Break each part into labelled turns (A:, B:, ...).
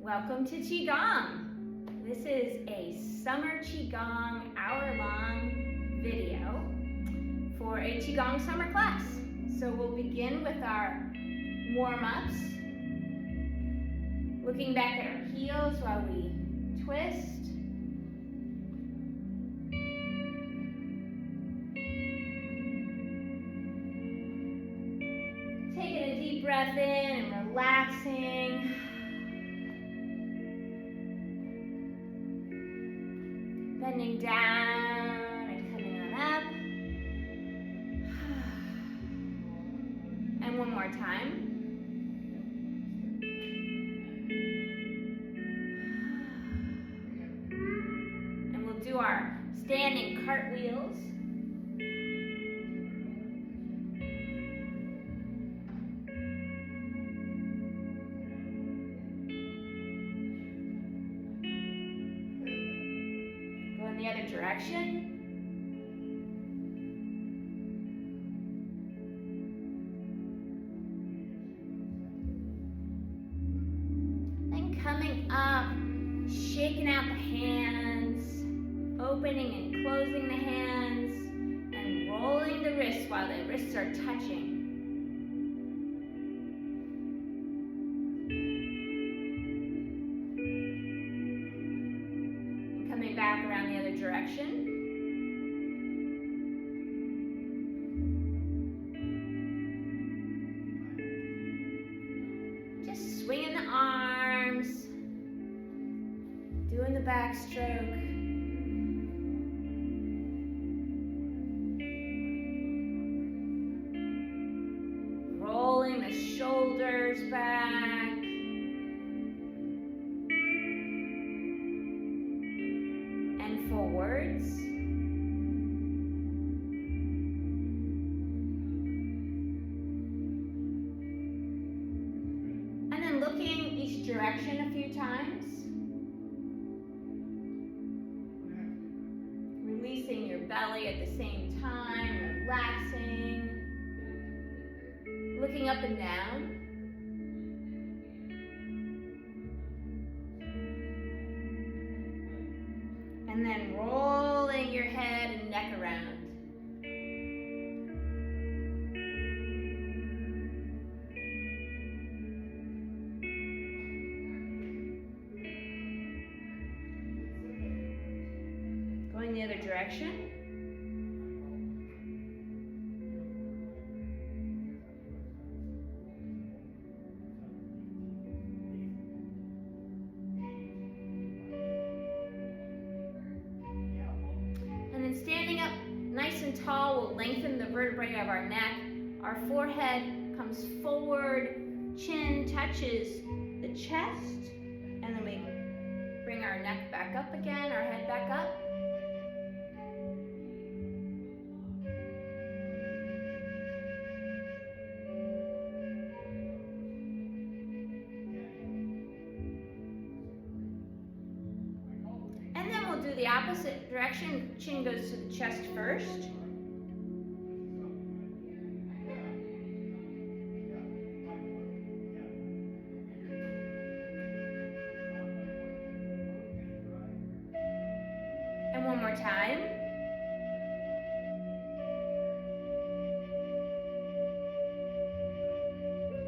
A: Welcome to Qigong. This is a summer Qigong hour-long video for a Qigong summer class. So we'll begin with our warm-ups, looking back at our heels while we twist. Taking a deep breath in and relaxing. Bending down and coming on up. And one more time. And we'll do our standing cartwheels. The other direction. Then coming up, shaking out the hands, opening and closing the hands, and rolling the wrists while the wrists are touching. Coming back around the other direction. Just swinging the arms, doing the backstroke. Rolling the shoulders back. Forwards. And then looking each direction a few times. Releasing your belly at the same time, relaxing. Looking up and down. And then rolling your head and neck around. Going the other direction. Standing up nice and tall will lengthen the vertebrae of our neck. Our forehead comes forward, chin touches the chest, and then we bring our neck back up again, our head back up. Do the opposite direction. Chin goes to the chest first. And one more time.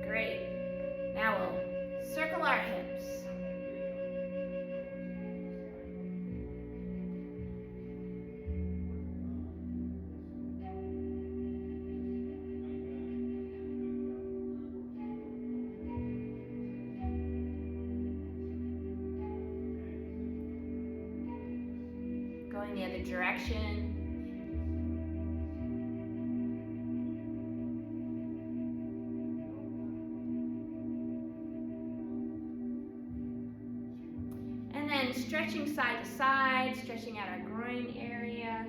A: Great. Now we'll circle our hips. Going the other direction. And then stretching side to side, stretching out our groin area.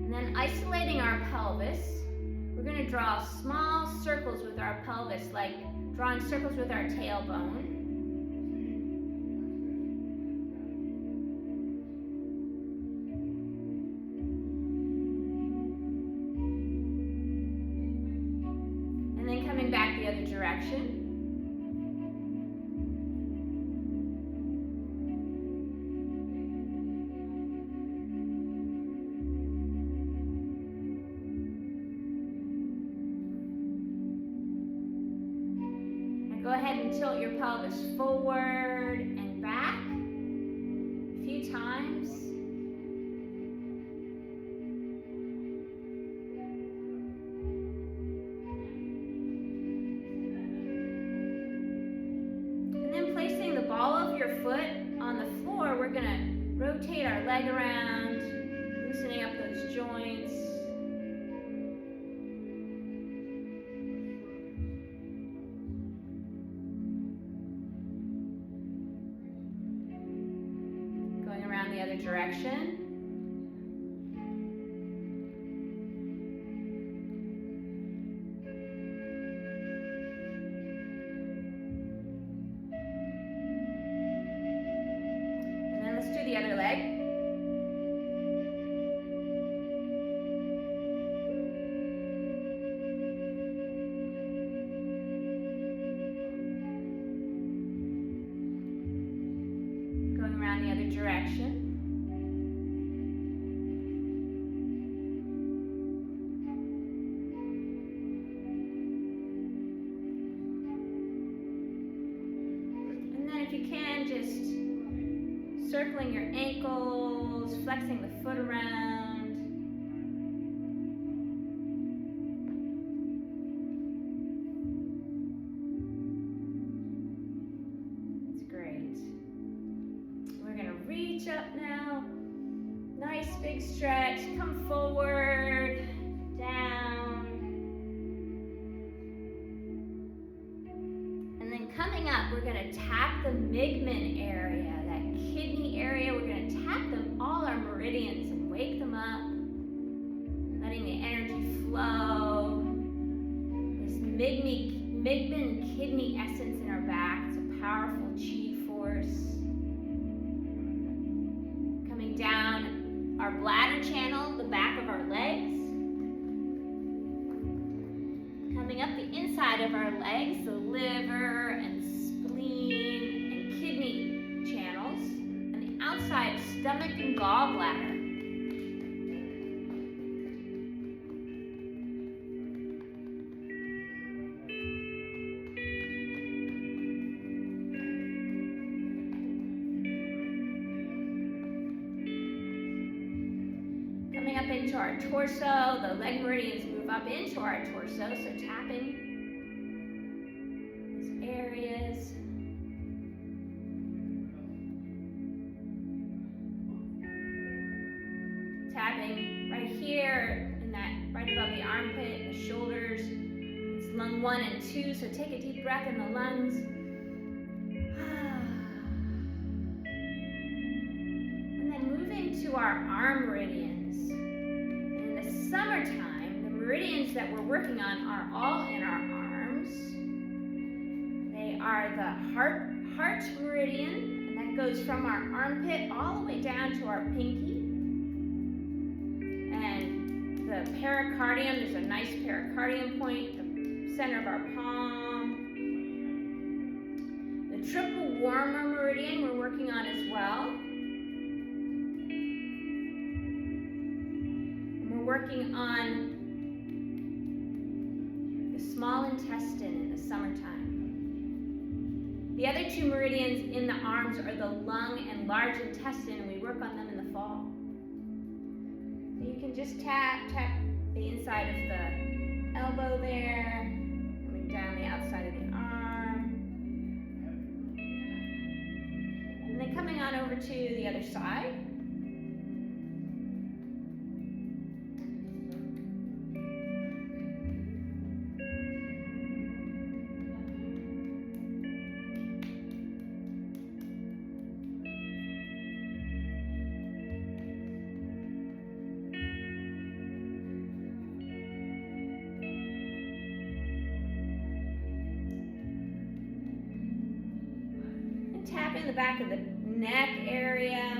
A: And then isolating our pelvis. We're going to draw small circles with our pelvis, like drawing circles with our tailbone. other direction. Now go ahead and tilt your pelvis forward and back a few times. We're going to rotate our leg around, loosening up those joints. Going around the other direction. The other leg. Going around the other direction. And then if you can, just circling your ankles, flexing the foot around. That's great. We're going to reach up now. Nice big stretch. Come forward, down. And then coming up, we're going to tap the Migmen area, that kidney area. We're going to tap them, all our meridians, and wake them up, letting the energy flow. This Migmen kidney essence in our back. It's a powerful chi force. Coming down our bladder channel, the back of our legs. Coming up the inside of our legs, the liver and spleen and kidney channels. Outside, stomach and gallbladder. Coming up into our torso, the leg meridians move up into our torso, so tapping these areas. Tapping right here, in that right above the armpit, the shoulders. It's lung 1 and 2, so take a deep breath in the lungs. And then moving to our arm meridians. In the summertime, the meridians that we're working on are all in our arms. They are the heart meridian, and that goes from our armpit all the way down to our pinky. And the pericardium, there's a nice pericardium point, the center of our palm. The triple warmer meridian we're working on as well. And we're working on the small intestine in the summertime. The other two meridians in the arms are the lung and large intestine, and we work on them in the fall. So you can just tap the inside of the elbow there, coming down the outside of the arm, and then coming on over to the other side. Tapping the back of the neck area,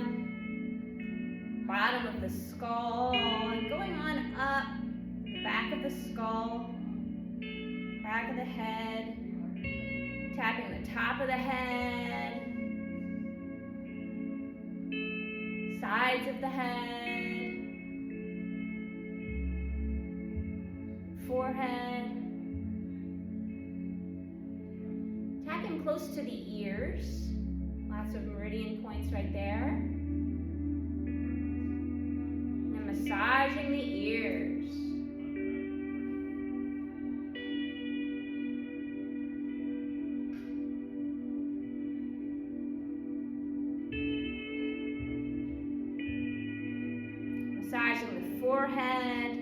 A: bottom of the skull, and going on up the back of the skull, back of the head. the top of the head, sides of the head, forehead. Tapping close to the ears. Lots of meridian points right there. And massaging the ears. Massaging the forehead.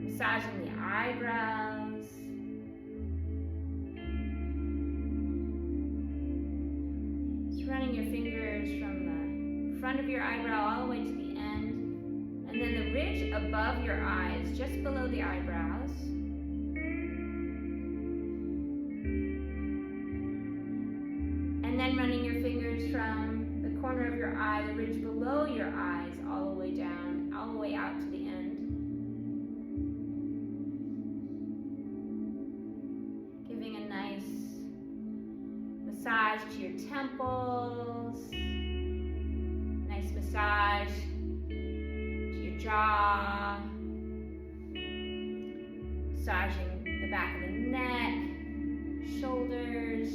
A: Massaging the eyebrows. Just running your fingers from the front of your eyebrow all the way to the end. And then the ridge above your eyes, just below the eyebrows. And then running your fingers from the corner of your eye, the ridge below your eyes, all the way down, all the way out to the end. Giving a nice massage to your temples, nice massage to your jaw, massaging the back of the neck, shoulders.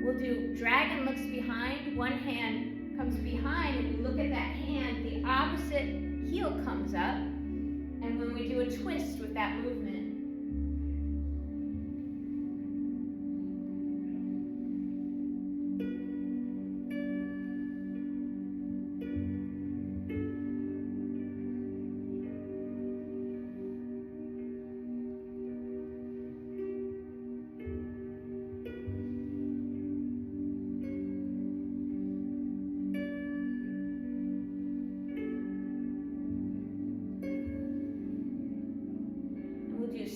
A: We'll do dragon looks behind. One hand comes behind, and we look at that hand, the opposite heel comes up. And when we do a twist with that movement,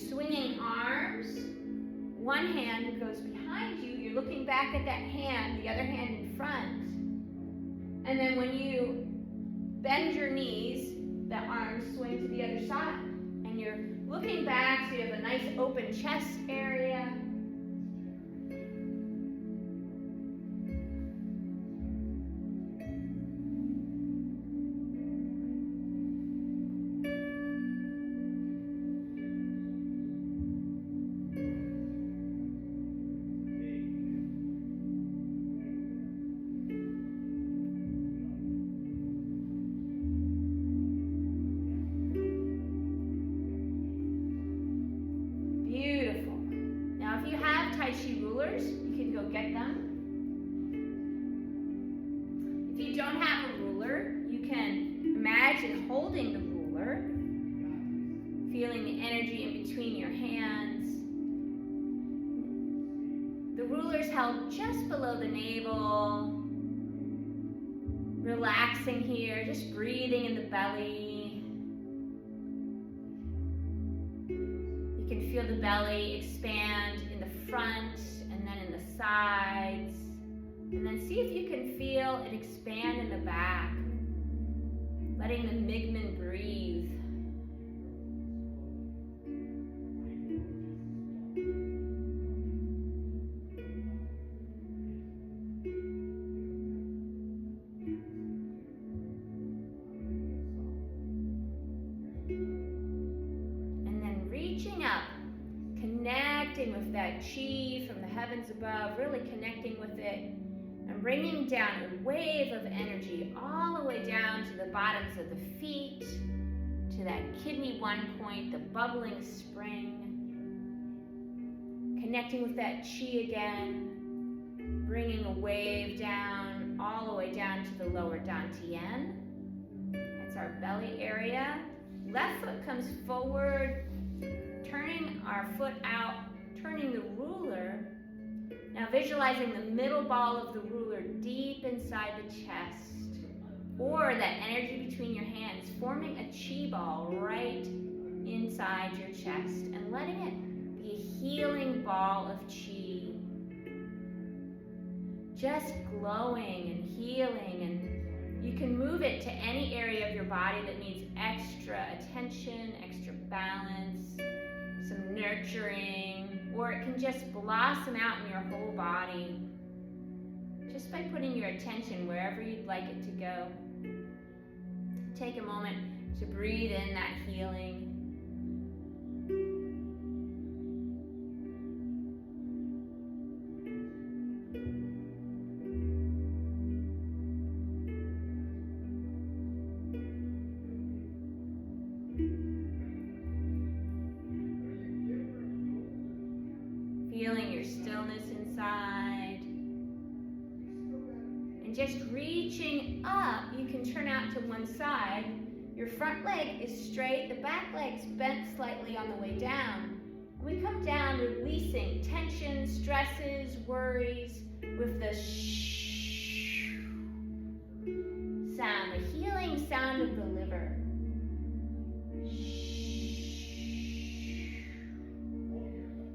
A: swinging arms. One hand goes behind you. You're looking back at that hand, the other hand in front. And then when you bend your knees, the arms swing to the other side. And you're looking back, so you have a nice open chest area. If you have Taichi rulers, you can go get them. If you don't have a ruler, you can imagine holding the ruler, feeling the energy in between your hands. The ruler's held just below the navel, relaxing here, just breathing in the belly. You can feel the belly expand in the front and then in the sides. And then see if you can feel it expand in the back. Letting the Migman breathe. Reaching up, connecting with that chi from the heavens above, really connecting with it, and bringing down a wave of energy all the way down to the bottoms of the feet, to that kidney 1 point, the bubbling spring. Connecting with that chi again, bringing a wave down, all the way down to the lower dantian. That's our belly area. Left foot comes forward, turning our foot out, turning the ruler. Now visualizing the middle ball of the ruler deep inside the chest, or that energy between your hands, forming a chi ball right inside inside your chest and letting it be a healing ball of chi. Just glowing and healing, and you can move it to any area of your body that needs extra attention, extra balance, some nurturing, or it can just blossom out in your whole body just by putting your attention wherever you'd like it to go. Take a moment to breathe in that healing. Feeling your stillness inside. And just reaching up, you can turn out to one side. Your front leg is straight, the back leg's bent slightly on the way down. We come down releasing tension, stresses, worries with the shh sound, the healing sound of the liver.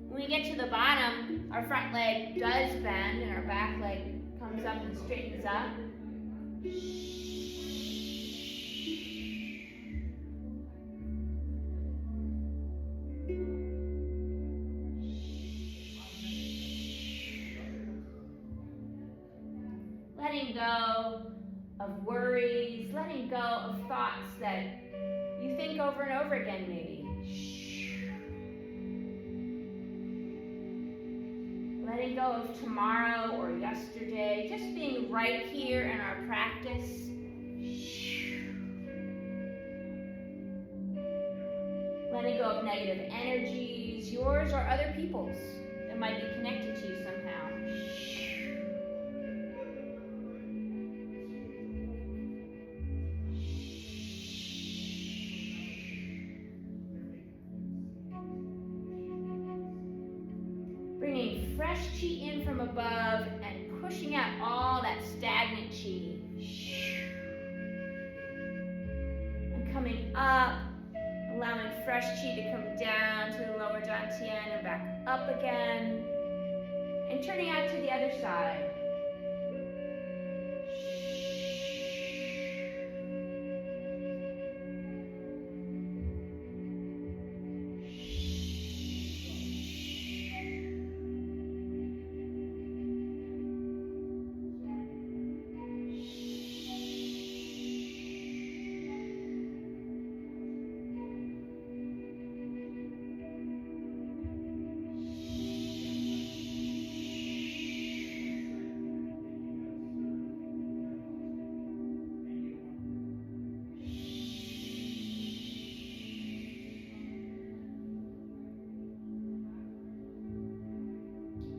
A: When we get to the bottom, our front leg does bend and our back leg comes up and straightens up. Letting go of worries, letting go of thoughts that you think over and over again maybe. Letting go of tomorrow or yesterday, just being right here in our practice. Letting go of negative energies, yours or other people's, that might be connected to you somehow. Bringing fresh chi in from above and pushing out all that stagnant chi. And coming up, allowing fresh chi to come down to the lower dantian and back up again. And turning out to the other side.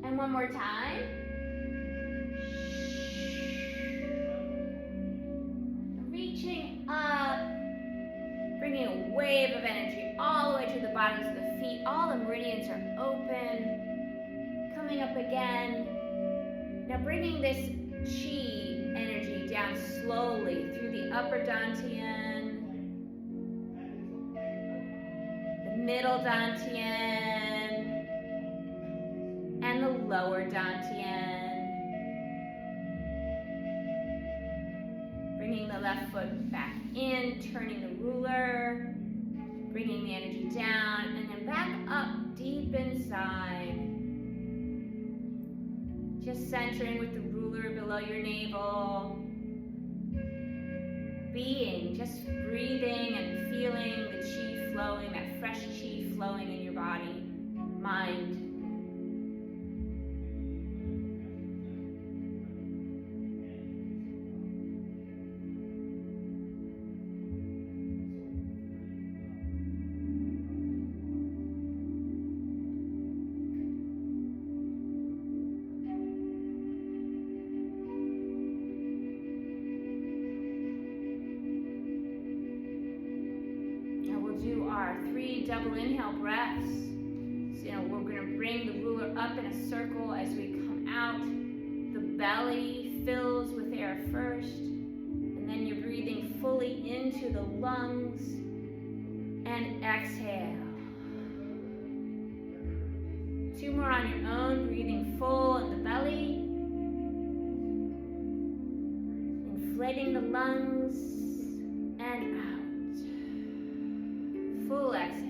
A: And one more time. Reaching up, bringing a wave of energy all the way to the bottoms of the feet. All the meridians are open. Coming up again. Now bringing this chi energy down slowly through the upper dantian, the middle dantian, and the lower dantian. Bringing the left foot back in, turning the ruler, bringing the energy down, and then back up deep inside. Just centering with the ruler below your navel. Being, just breathing and feeling the chi flowing, that fresh chi flowing in your body, mind. Do our 3 double inhale breaths. So, we're going to bring the ruler up in a circle as we come out. The belly fills with air first, and then you're breathing fully into the lungs, and exhale. 2 more on your own, breathing full in the belly. Inflating the lungs and out. Full exhale.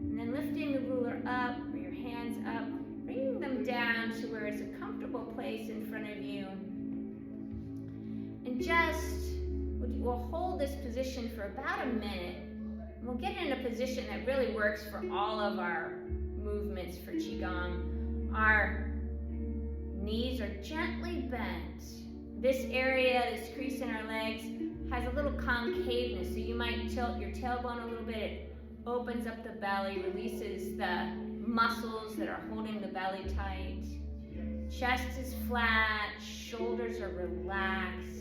A: And then lifting the ruler up, or your hands up, bringing them down to where it's a comfortable place in front of you. And we'll hold this position for about a minute. And we'll get in a position that really works for all of our movements for Qigong. Our knees are gently bent. This area, this crease in our legs, has a little concaveness, so you might tilt your tailbone a little bit. It opens up the belly, releases the muscles that are holding the belly tight. Chest is flat, shoulders are relaxed.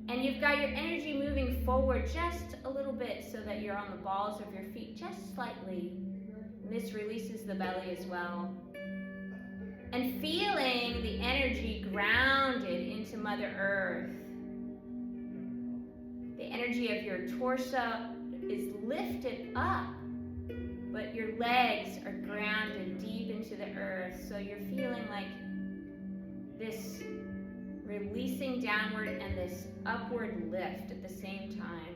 A: And you've got your energy moving forward just a little bit so that you're on the balls of your feet just slightly. And this releases the belly as well. And feeling the energy grounded into Mother Earth. The energy of your torso is lifted up, but your legs are grounded deep into the earth. So you're feeling like this releasing downward and this upward lift at the same time.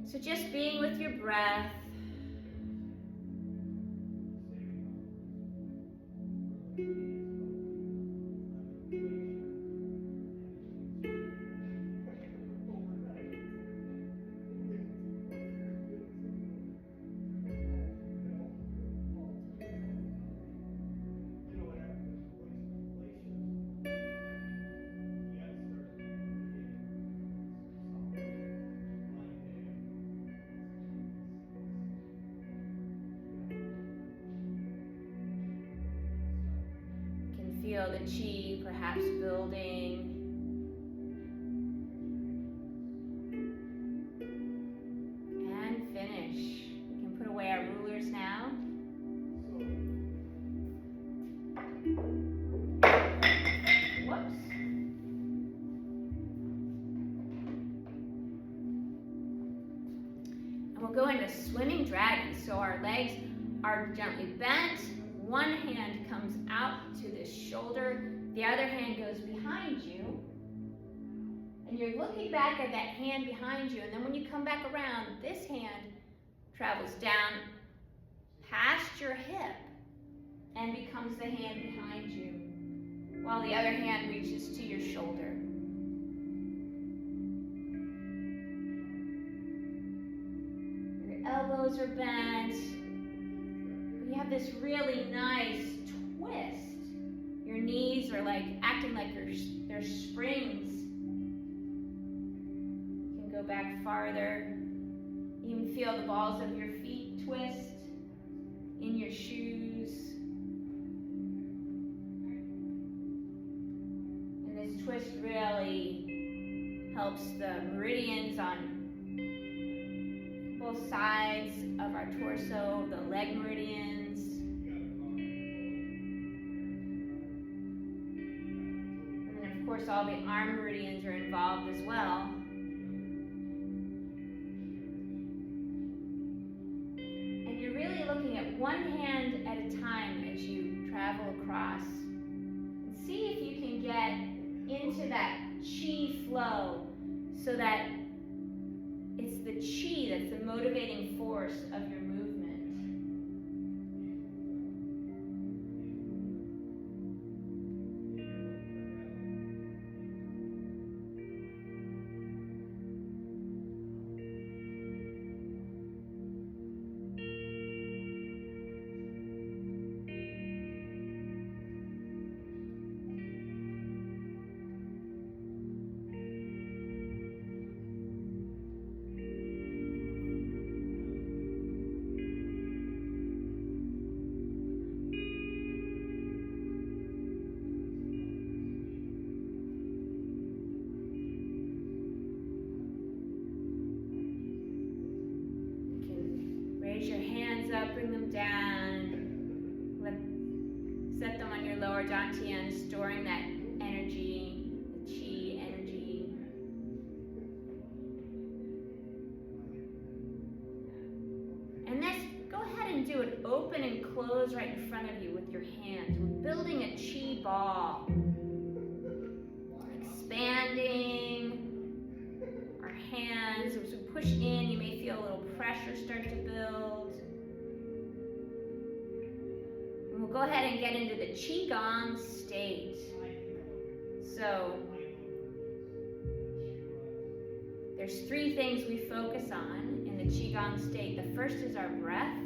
A: So just being with your breath. Feel the chi perhaps building. And finish. We can put away our rulers now. Whoops. And we'll go into swimming dragon. So our legs are gently bent. One hand comes out to the shoulder, the other hand goes behind you, and you're looking back at that hand behind you, and then when you come back around, this hand travels down past your hip and becomes the hand behind you, while the other hand reaches to your shoulder. Your elbows are bent. You have this really nice twist. Your knees are like acting like they're springs. You can go back farther. Even feel the balls of your feet twist in your shoes. And this twist really helps the meridians on both sides of our torso, the leg meridians. And then of course all the arm meridians are involved as well. And you're really looking at one hand at a time as you travel across. And see if you can get into that chi flow so that it's the chi that's the motivating force of your movement. Raise your hands up, bring them down. Set them on your lower dantian, storing that energy, the chi energy. And let's go ahead and do it open and close right in front of you with your hands. We're building a chi ball. Expanding our hands. As we push in, you may feel a little pressure start to build. And we'll go ahead and get into the Qigong state. So, there's 3 things we focus on in the Qigong state. The first is our breath.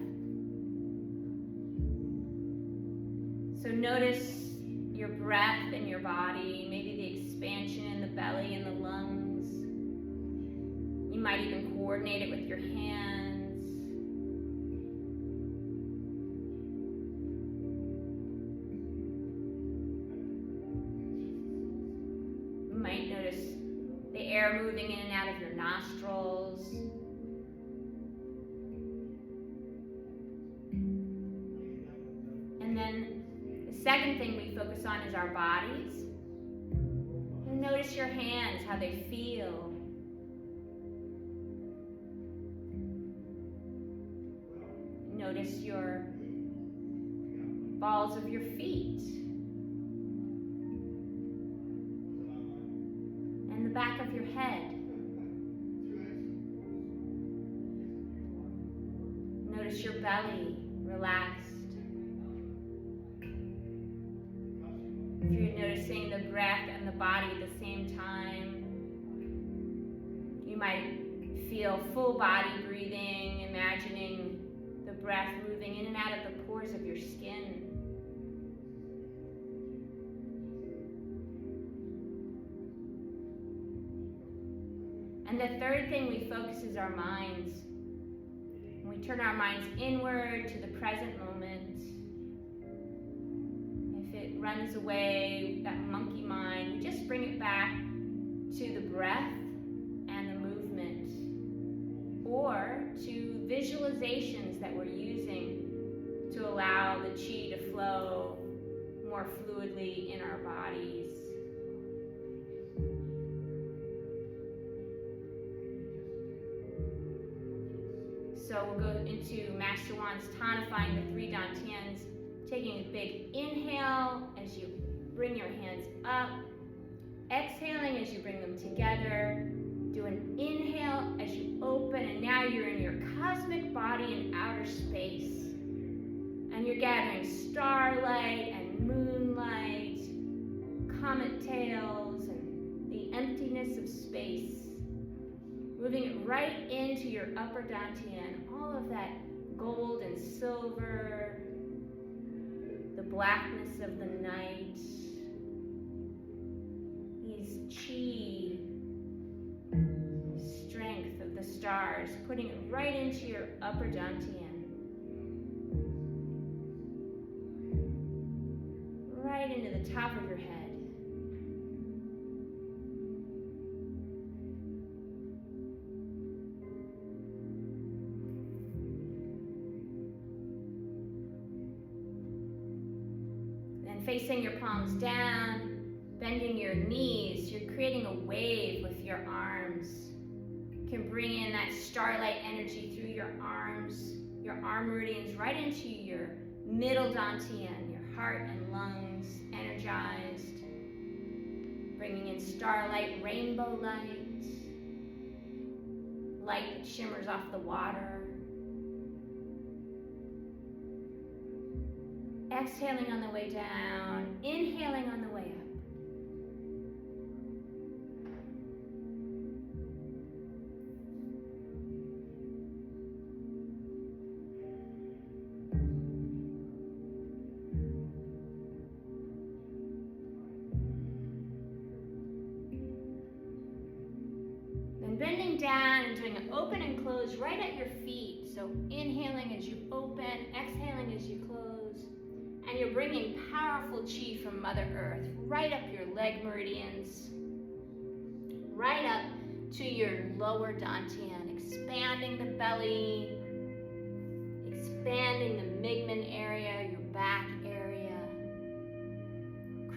A: So notice your breath in your body, maybe the expansion in the belly and the lungs. You might even coordinate it with your hands. You might notice the air moving in and out of your nostrils. And then the second thing we focus on is our bodies. And notice your hands, how they feel. Notice your balls of your feet. And the back of your head. Notice your belly relaxed. If you're noticing the breath and the body at the same time, you might feel full body breathing, imagining the breath moving in and out of the pores of your skin. And the third thing we focus is our minds. We turn our minds inward to the present moment. If it runs away, that monkey mind, we just bring it back to the breath and the movement, or to visualizations that we're using to allow the chi to flow more fluidly in our bodies. So we'll go into Master Wan's tonifying the 3 dantians, taking a big inhale as you bring your hands up, exhaling as you bring them together. Do an inhale as you open, and now you're in your cosmic body in outer space. And you're gathering starlight and moonlight, comet tails, and the emptiness of space. Moving it right into your upper dantian, all of that gold and silver, the blackness of the night, these chi, strength of the stars, putting it right into your upper dantian, right into the top of your head. Facing your palms down, bending your knees, you're creating a wave with your arms. You can bring in that starlight energy through your arms, your arm meridians right into your middle dantian, your heart and lungs energized. Bringing in starlight, rainbow light, light that shimmers off the water. Exhaling on the way down, inhaling on the way up. Then bending down and doing an open and close right at your feet. So inhaling as you open, exhaling as you close. And you're bringing powerful chi from Mother Earth right up your leg meridians, right up to your lower dantian, expanding the belly, expanding the Migmen area, your back area,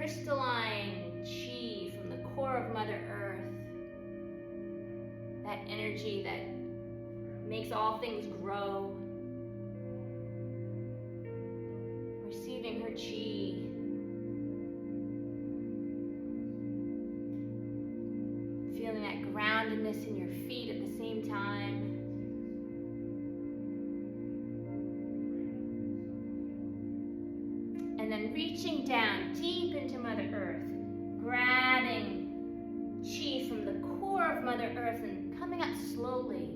A: crystalline chi from the core of Mother Earth. That energy that makes all things grow. Receiving her chi. Feeling that groundedness in your feet at the same time. And then reaching down deep into Mother Earth, grabbing chi from the core of Mother Earth and coming up slowly.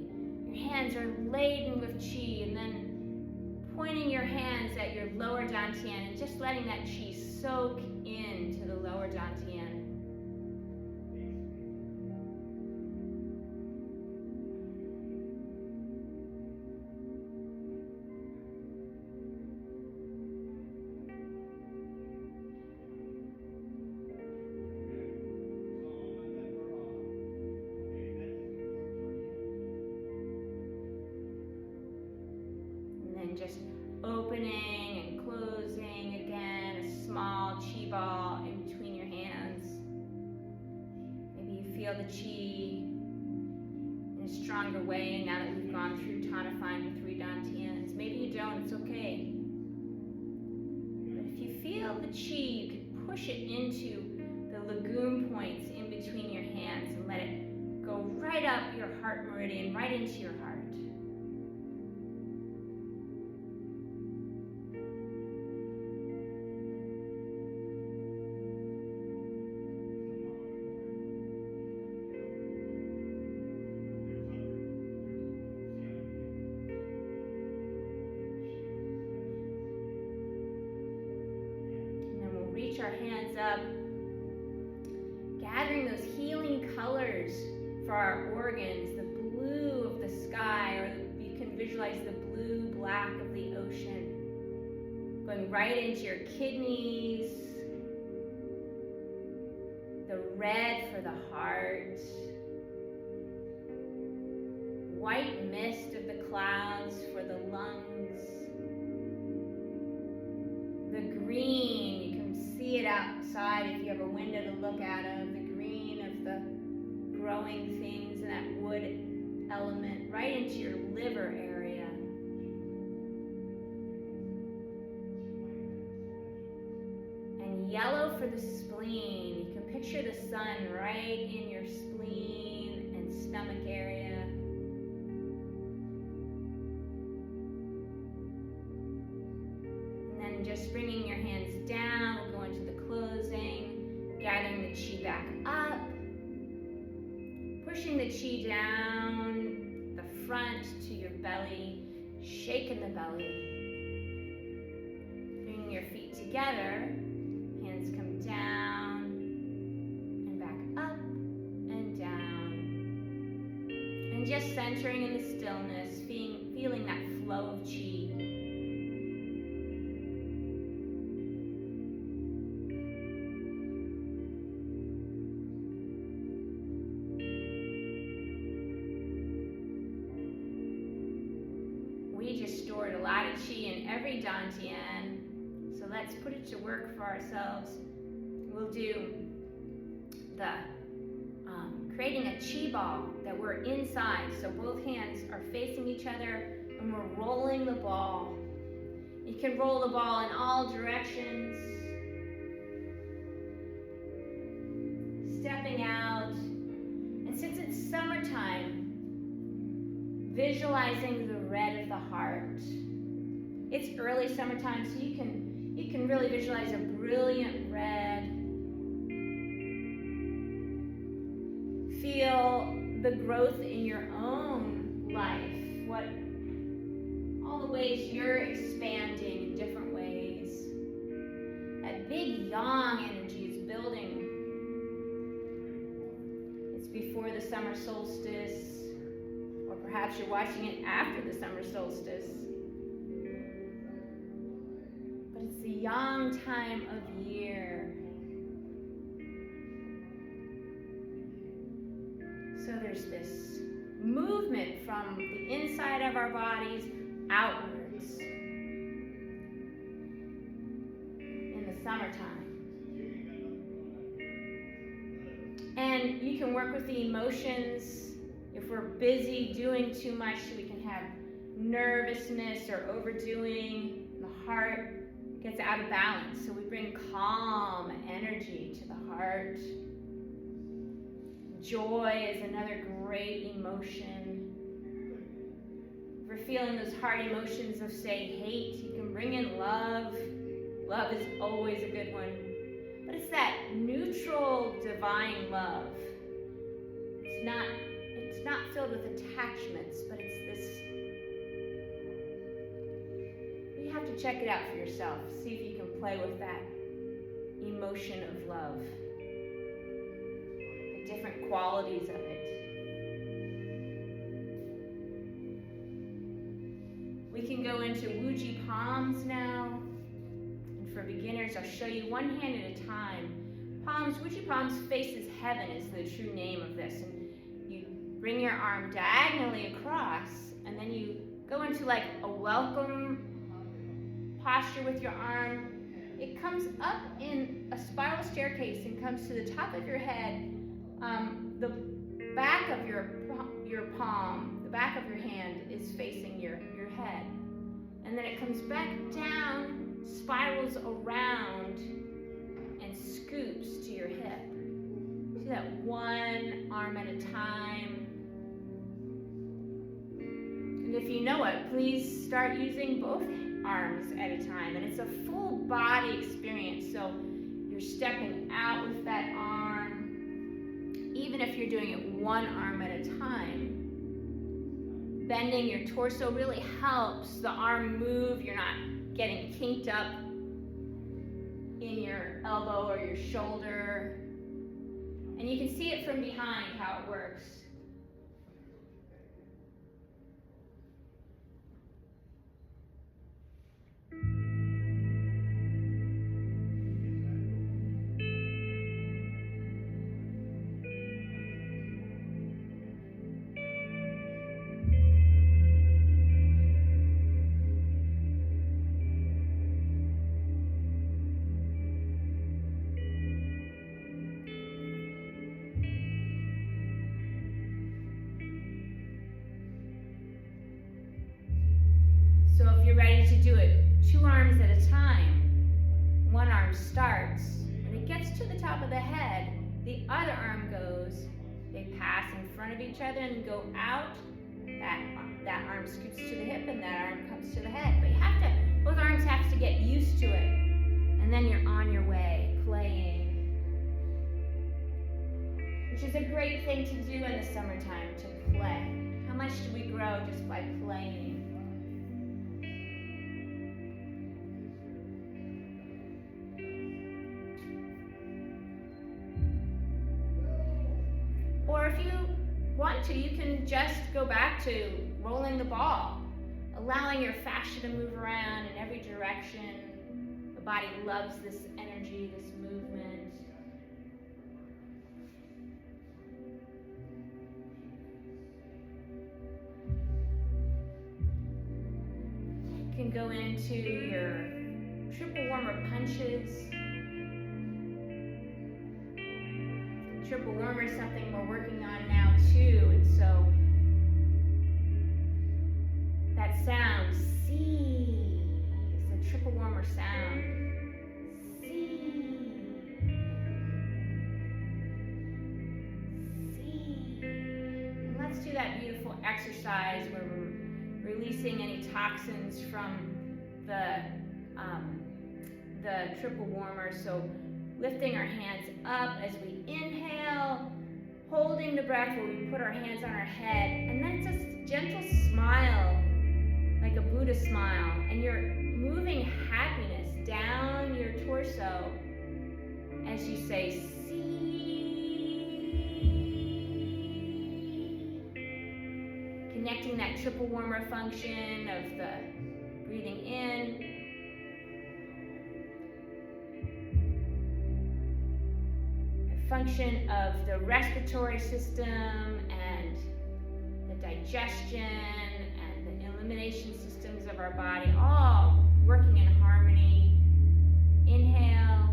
A: Your hands are laden with chi, and then pointing your hands at your lower dantian and just letting that chi soak into the lower dantian. Just opening and closing again, a small chi ball in between your hands. Maybe you feel the chi in a stronger way now that we've gone through tonifying the 3 dantians. Maybe you don't, it's okay. But if you feel the chi, you can push it into the lagoon points in between your hands and let it go right up your heart meridian, right into your heart. Reach our hands up, gathering those healing colors for our organs, the blue of the sky, or you can visualize the blue-black of the ocean, going right into your kidneys, the red for the heart, white mist of the clouds for the lungs, the green, see it outside if you have a window to look out of, the green of the growing things and that wood element right into your liver area. And yellow for the spleen. You can picture the sun right in your spleen and stomach area. And then just bringing your hands down, we'll go into the closing, gathering the chi back up, pushing the chi down the front to your belly, shaking the belly, bringing your feet together, hands come down and back up and down, and just centering in the stillness, feeling that flow of chi. We just stored a lot of chi in every dantian, so let's put it to work for ourselves. We'll do the creating a chi ball that we're inside, so both hands are facing each other and we're rolling the ball. You can roll the ball in all directions, stepping out, and since it's summertime, visualizing the red of the heart. It's early summertime, so you can really visualize a brilliant red. Feel the growth in your own life, all the ways you're expanding in different ways. That big yang energy is building. It's before the summer solstice. Or perhaps you're watching it after the summer solstice. But it's the yang time of year. So there's this movement from the inside of our bodies outwards in the summertime. then you can work with the emotions. If we're busy doing too much, we can have nervousness or overdoing. The heart gets out of balance. So we bring calm energy to the heart. Joy is another great emotion. If we're feeling those hard emotions of, say, hate, you can bring in love. Love is always a good one. But it's that neutral, divine love. It's not filled with attachments, but it's this. You have to check it out for yourself. See if you can play with that emotion of love. The different qualities of it. We can go into Wuji palms now. And for beginners, I'll show you one hand at a time. Palms, Wuji palms faces heaven is the true name of this. And you bring your arm diagonally across, and then you go into like a welcome posture with your arm. It comes up in a spiral staircase and comes to the top of your head. The back of your palm, the back of your hand is facing your head. And then it comes back down, spirals around, and scoops to your hip. See that one arm at a time. And if you know it, please start using both arms at a time. And it's a full body experience. So you're stepping out with that arm. Even if you're doing it one arm at a time. Bending your torso really helps the arm move. You're not getting kinked up in your elbow or your shoulder. And you can see it from behind how it works. So if you're ready to do it 2 arms at a time, one arm starts. When it gets to the top of the head, the other arm goes. They pass in front of each other and go out. That arm scoots to the hip and that arm comes to the head. But both arms have to get used to it. And then you're on your way, playing. Which is a great thing to do in the summertime, to play. How much do we grow just by playing? Or if you want to, you can just go back to rolling the ball, allowing your fascia to move around in every direction. The body loves this energy, this movement. You can go into your triple warmer punches. Triple warmer is something we're working on now too, and so that sound, C, is a triple warmer sound. C, C. And let's do that beautiful exercise where we're releasing any toxins from the triple warmer. So lifting our hands up as we inhale, holding the breath where we put our hands on our head, and then it's a gentle smile, like a Buddha smile, and you're moving happiness down your torso as you say, see. Connecting that triple warmer function of the breathing in, function of the respiratory system and the digestion and the elimination systems of our body, all working in harmony. Inhale.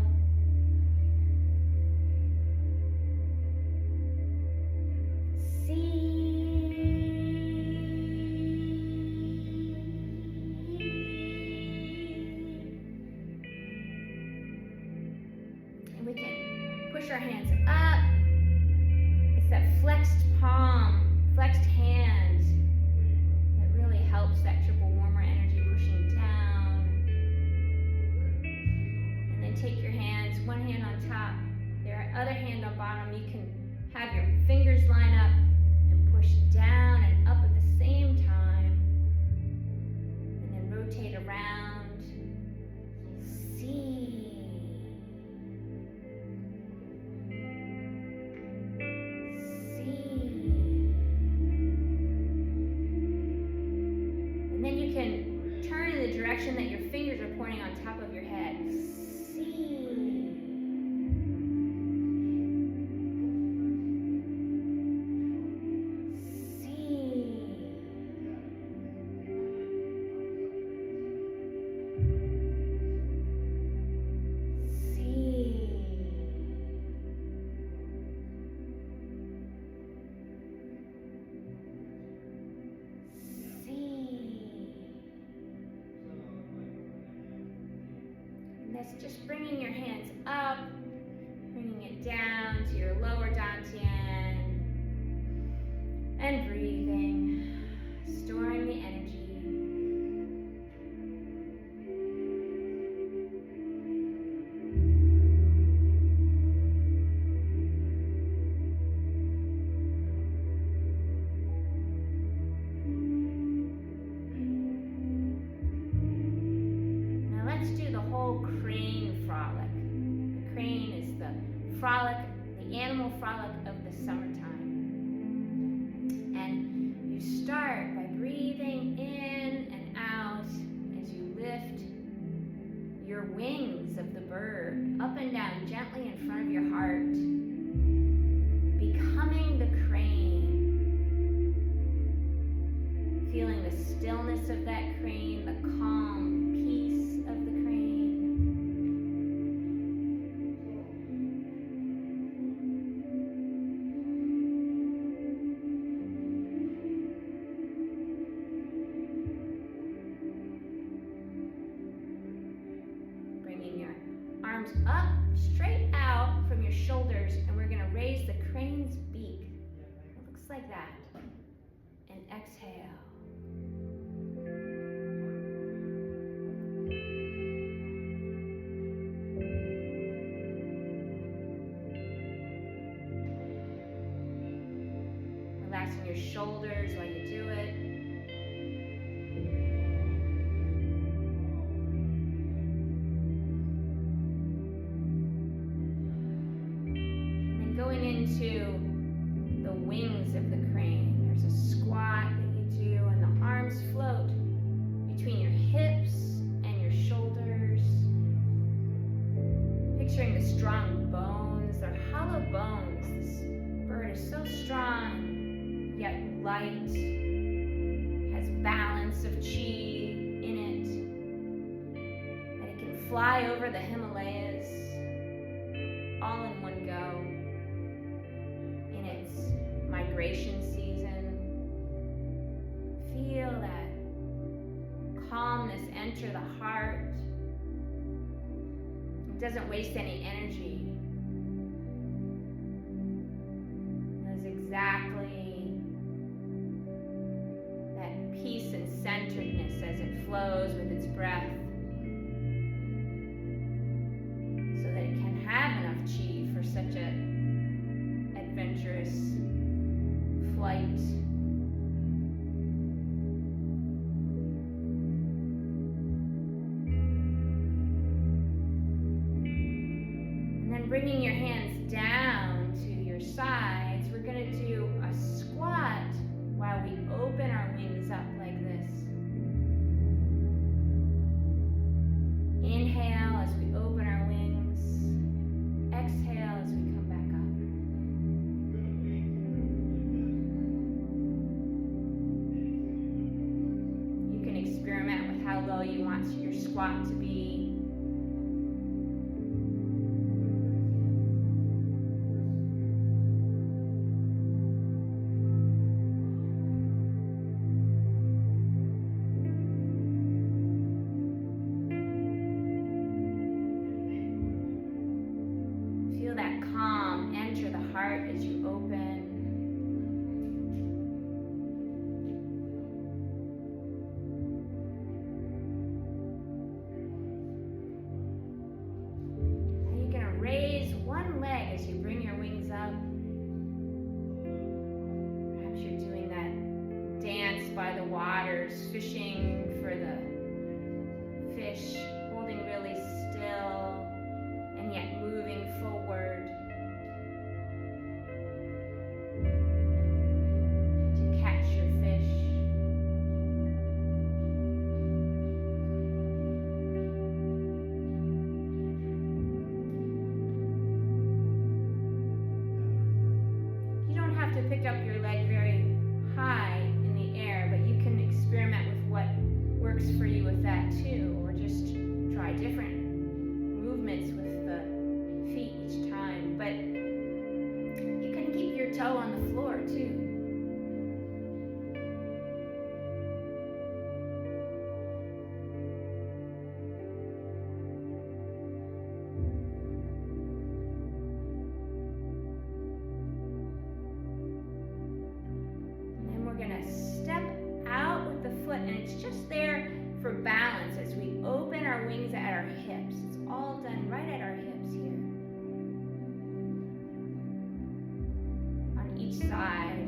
A: our hands up. It's that flexed palm, flexed hand that really helps that triple warmer energy pushing down. And then take your hands, one hand on top, your other hand on bottom. You can have your fingers line up and push down and up at the same time. And then rotate around. See. And then you can turn in the direction that your fingers are pointing on top of your head. See. That's just bringing your hands up, bringing it down to your lower dantian, and breathing, storing the energy. Frolic, the animal frolic of the summertime. And you start by breathing in and out as you lift your wings of the bird up and down gently in front of your heart, becoming the crane. Feeling the stillness of that crane, the calm peace of the crane. Arms up, straight out from your shoulders, and we're going to raise the crane's beak. It looks like that. And exhale. Relaxing your shoulders while you do it. Going into the wings of the crane. There's a squat that you do, and the arms float between your hips and your shoulders. Picturing the strong bones. They're hollow bones. This bird is so strong, yet light, has balance of chi in it, that it can fly over the Himalayas all in one go. Migration season. Feel that calmness enter the heart. It doesn't waste any energy. It knows exactly that peace and centeredness as it flows with its breath, so that it can have enough chi for such a adventurous flight. And then bringing your hands down to your sides, we're going to do a squat while we open our wings up like this. Inhale as we open our wings. Exhale as we come back up. Experiment with how low you want your squat to be. Feel that calm by the waters, fishing for the fish, holding really still and yet moving forward to catch your fish. You don't have to pick up your leg very high in the air, but you can experiment with what works for you with that too, or just try different movements with the feet each time. But you can keep your toe on the floor too. And it's just there for balance as we open our wings at our hips. It's all done right at our hips here. On each side.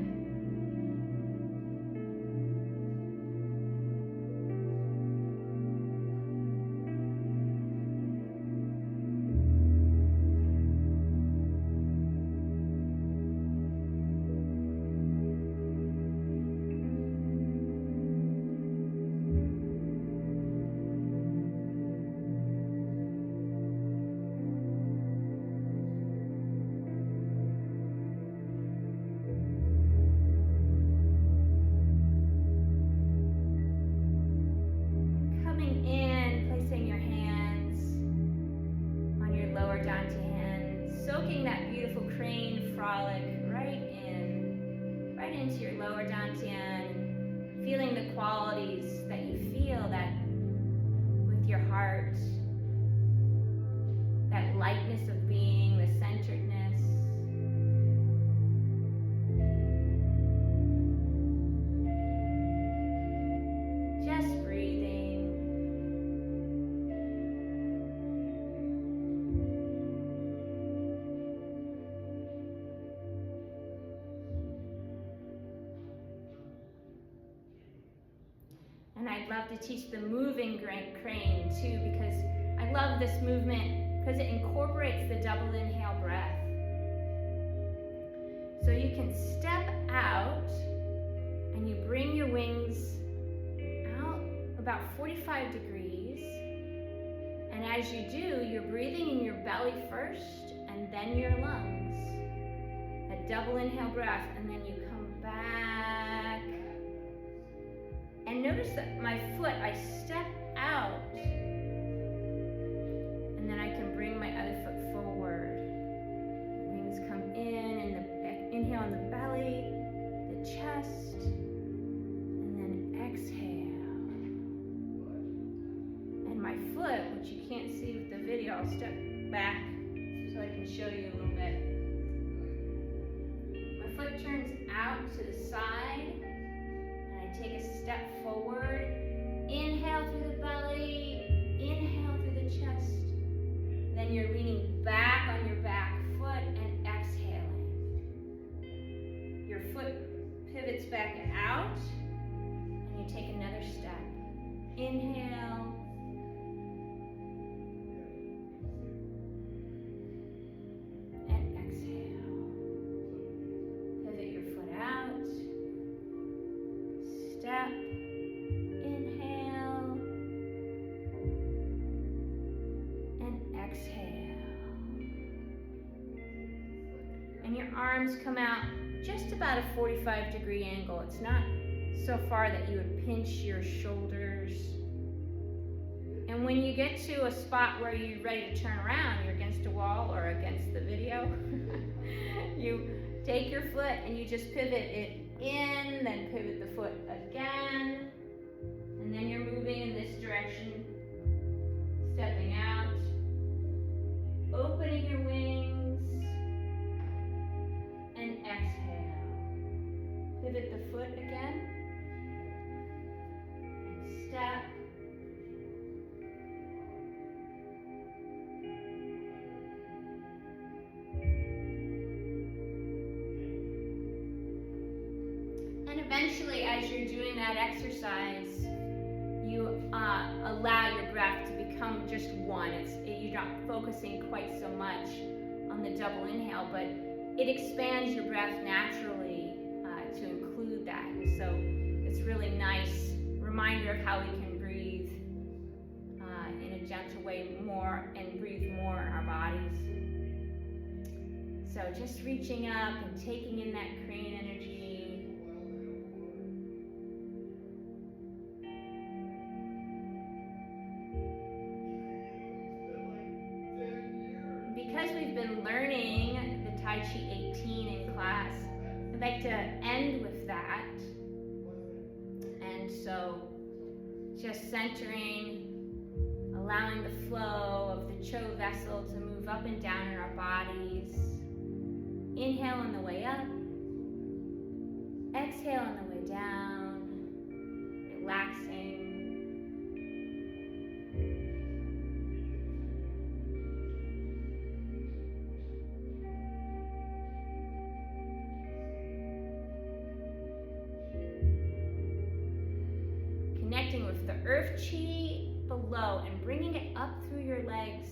A: Soaking that beautiful crane frolic right into your lower dantian, feeling the qualities that you feel that with your heart, that lightness of being, the centeredness. Just breathing. And I'd love to teach the moving crane too, because I love this movement because it incorporates the double inhale breath. So you can step out and you bring your wings out about 45 degrees. And as you do, you're breathing in your belly first and then your lungs. A double inhale breath, and then you come back. And notice that my foot, I step out, and then I can bring my other foot forward. Wings come in, and the inhale in the belly, the chest, and then exhale. And my foot, which you can't see with the video, I'll step back so I can show you a little bit. My foot turns out to the side. Take a step forward, inhale through the belly, inhale through the chest. Then you're leaning back on your back foot and exhaling. Your foot pivots back out, and you take another step. Inhale. And exhale. Pivot your foot out. Step, inhale, and exhale. And your arms come out just about a 45-degree angle. It's not so far that you would pinch your shoulders. And when you get to a spot where you're ready to turn around, you're against a wall or against the video, you take your foot and you just pivot it in, then pivot the foot again, and then you're moving in this direction, stepping out, opening your wings, and exhale. Pivot the foot again, and step, eventually, as you're doing that that exercise, you allow your breath to become just one. You're not focusing quite so much on the double inhale, but it expands your breath naturally to include that. And so it's really nice reminder of how we can breathe in a gentle way more and breathe more in our bodies. So just reaching up and taking in that crane energy. Because we've been learning the Taichi 18 in class, I'd like to end with that. And so just centering, allowing the flow of the Cho vessel to move up and down in our bodies. Inhale on the way up, exhale on the way down, relaxing. Connecting with the earth chi below and bringing it up through your legs,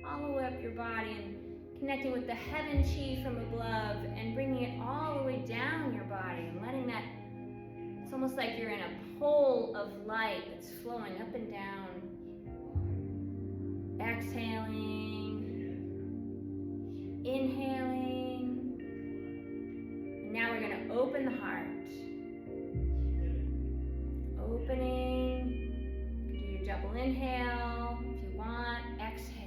A: all the way up your body, and connecting with the heaven chi from above and bringing it all the way down your body and letting that, it's almost like you're in a pole of light that's flowing up and down. Exhaling, inhaling, and now we're going to open the heart. Opening, you can do your double inhale if you want, exhale.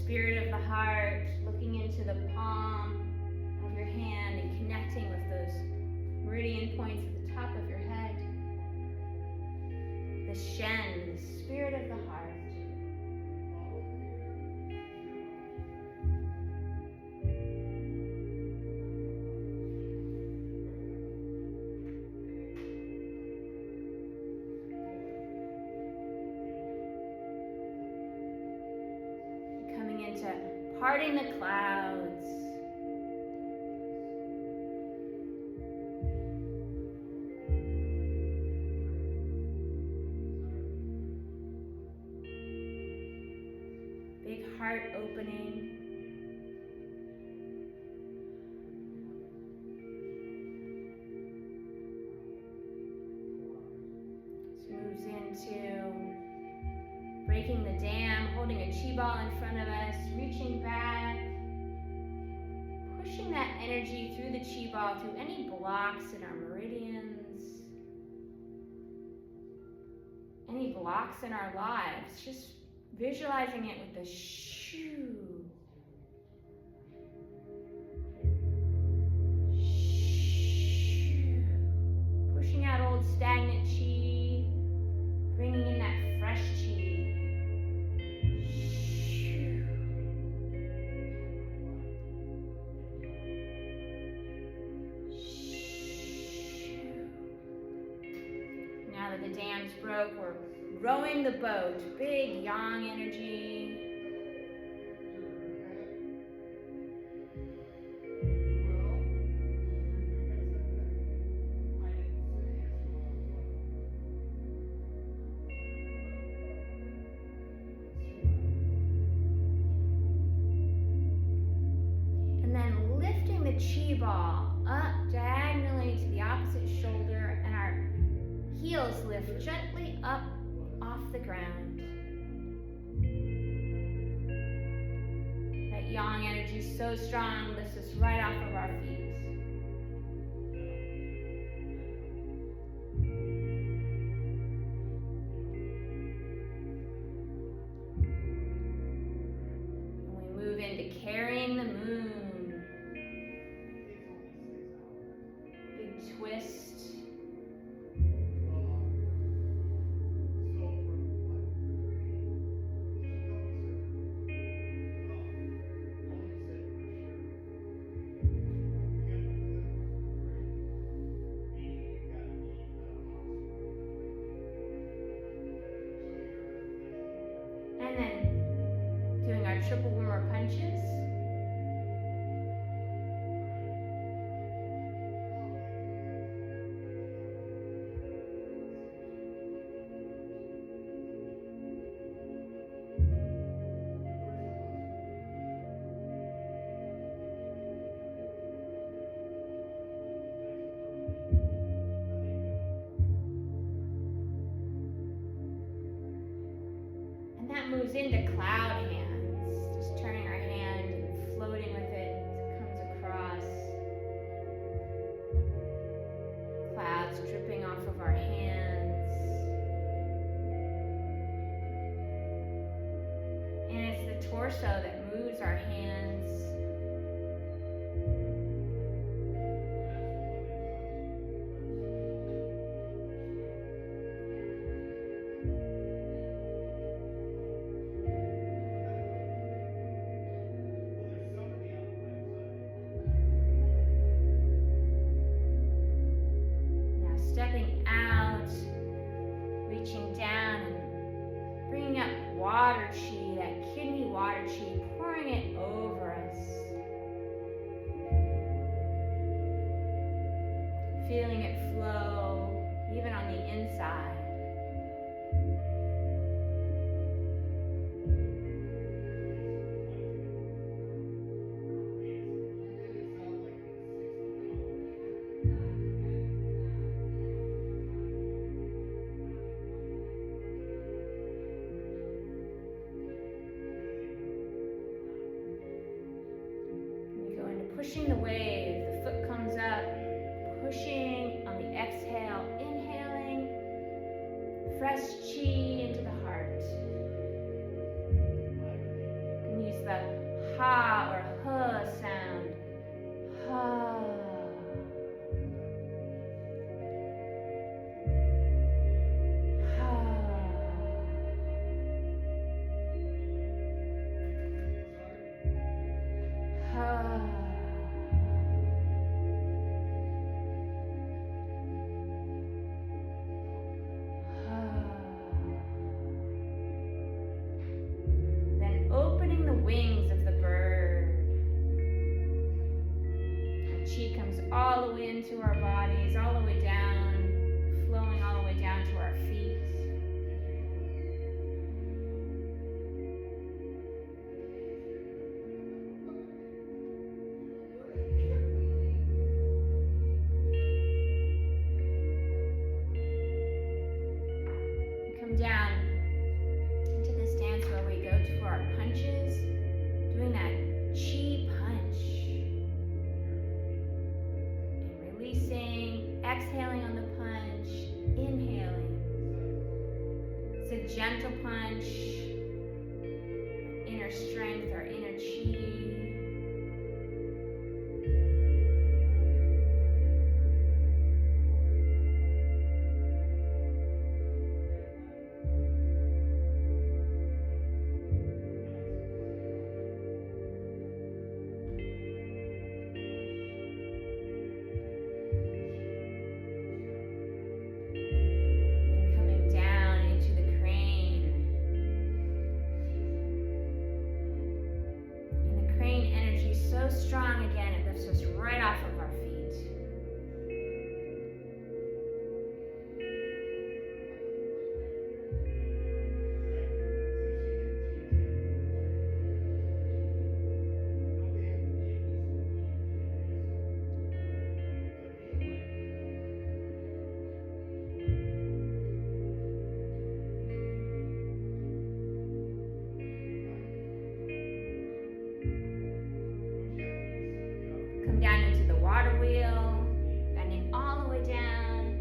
A: Spirit of the heart, looking into the palm of your hand and connecting with those meridian points at the top of your head. The Shen, the spirit of the heart. Parting the clouds. Big heart opening. This moves into breaking the dam, holding a chi ball in front of us, reaching back, pushing that energy through the chi ball, through any blocks in our meridians, any blocks in our lives, just visualizing it with the shoo. Shoo. Pushing out old stagnant chi, bringing in that fresh chi. Now that the dam's broke, we're rowing the boat. Big yang energy. And then lifting the chi ball up diagonally to the opposite shoulder, and our heels lift gently up off the ground. That yang energy is so strong, lifts us right off of our feet. And we move into carrying the moon. Big twist. triple boomer punches. And that moves into cloud hands, just turning our hand and floating with it as it comes across. Clouds dripping off of our hands. And it's the torso that moves our hands. Stepping out, reaching down and bringing up water chi, that kidney water chi, pouring it over us. Feeling it flow even on the inside. Pushing the wave, the foot comes up, pushing on the exhale, inhaling fresh chi into the heart. You can use the ha or huh sound. Ha. Wings of the bird. Our chi comes all the way into our bodies, all the way down, flowing all the way down to our feet. We come down into this dance where we go for our punches. Doing that chi punch and releasing, exhaling on the punch, inhaling. It's a gentle punch, inner strength, our inner chi. Strong again, it lifts us right off of our feet. Down into the water wheel, bending all the way down.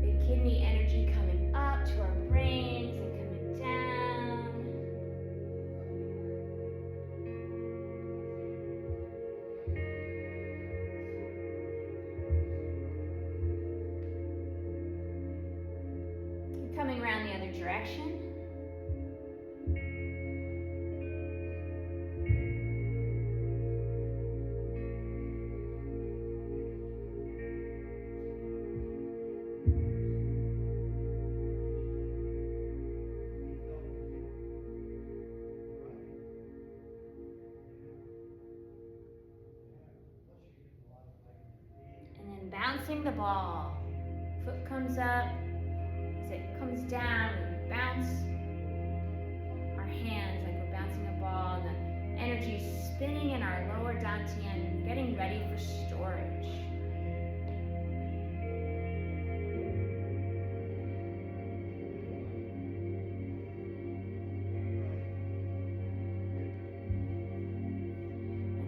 A: Big kidney energy coming up to our brains and coming down. Coming around the other direction. bouncing the ball. Foot comes up. As it comes down, we bounce our hands like we're bouncing a ball. And the energy is spinning in our lower dantian, getting ready for storage.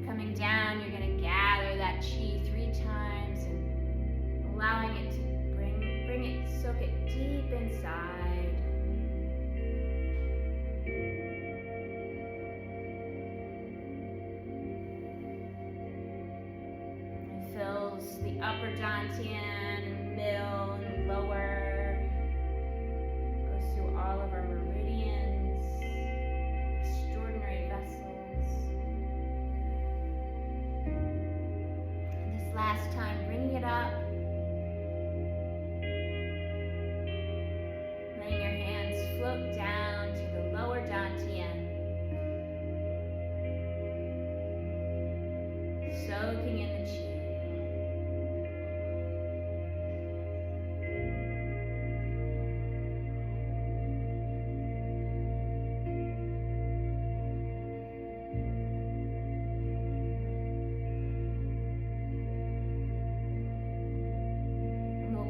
A: Coming down, you're going to gather that chi 3 times and allowing it to bring it, soak it deep inside. It fills the upper dantian, middle, and lower. Goes through all of our meridians, extraordinary vessels. Last time, bringing it up. Letting your hands float down to the lower dantian. Soaking in the chi.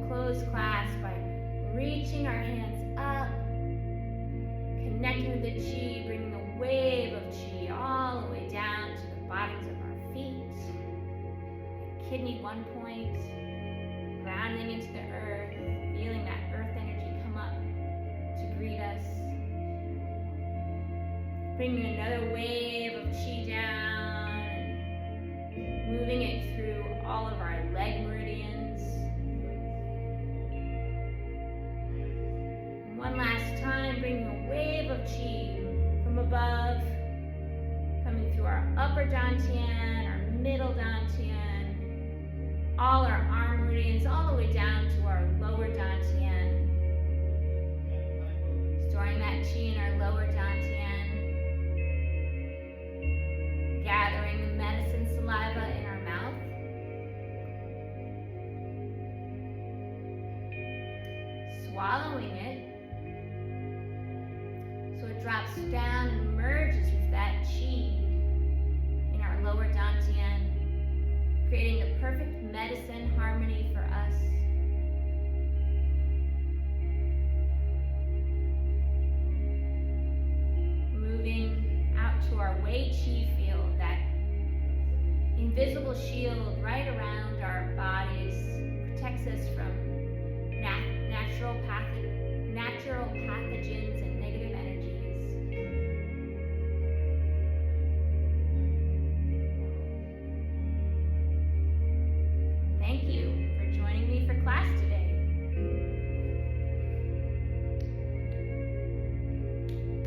A: Close class by reaching our hands up, connecting with the chi, bringing a wave of chi all the way down to the bottoms of our feet. Kidney 1 point, grounding into the earth, feeling that earth energy come up to greet us. Bringing another wave of chi down, and moving it through all of our leg meridians. One last time, bringing a wave of chi from above, coming through our upper dantian, our middle dantian, all our arm meridians, all the way down to our lower dantian. Storing that chi in our lower dantian, gathering the medicine saliva in our mouth. Swallowing it. So it drops down and merges with that chi in our lower dantian, creating the perfect medicine harmony for us. Moving out to our Wei Chi field, that invisible shield right around our bodies, protects us from natural pathogens